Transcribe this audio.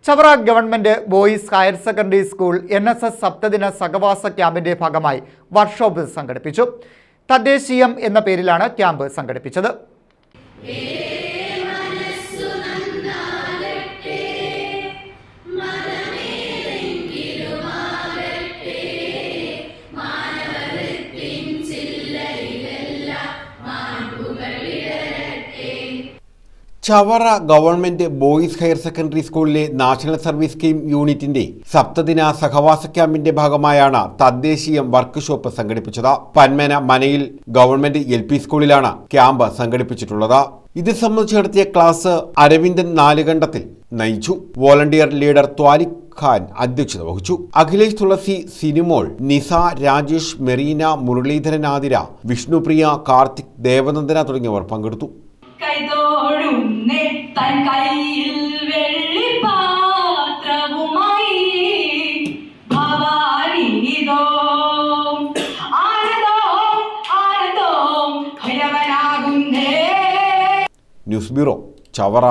Chavara government boys higher secondary school NSS സപ്തദിന സഹവാസ ക്യാമ്പിന്റെ ഭാഗമായി workshop സംഘടിപ്പിച്ചു. തദ്ദേശീയം എന്ന പേരിലാണ് ക്യാമ്പ് സംഘടിപ്പിച്ചത്. Chavara government boys higher secondary സ്കൂളിലെ നാഷണൽ സർവീസ് സ്കീം യൂണിറ്റിന്റെ സപ്തദിന സഹവാസ ക്യാമ്പിന്റെ ഭാഗമായാണ് തദ്ദേശീയം വർക്ക്ഷോപ്പ് സംഘടിപ്പിച്ചത്. പന്മന മനയിൽ ഗവൺമെന്റ് LP സ്കൂളിലാണ് ക്യാമ്പ് സംഘടിപ്പിച്ചിട്ടുള്ളത്. ഇത് സംബന്ധിച്ച് നടത്തിയ ക്ലാസ് അരവിന്ദൻ നാലുകണ്ടത്തിൽ നയിച്ചു. വോളണ്ടിയർ ലീഡർ ത്വാലിഖ് ഖാൻ അധ്യക്ഷത വഹിച്ചു. അഖിലേഷ് തുളസി, സിനിമോൾ, നിസ, രാജേഷ്, മെറീന, മുരളീധരൻ, ആതിര, വിഷ്ണുപ്രിയ, കാർത്തിക്, ദേവനന്ദന തുടങ്ങിയവർ പങ്കെടുത്തു. News bureau, Chavara.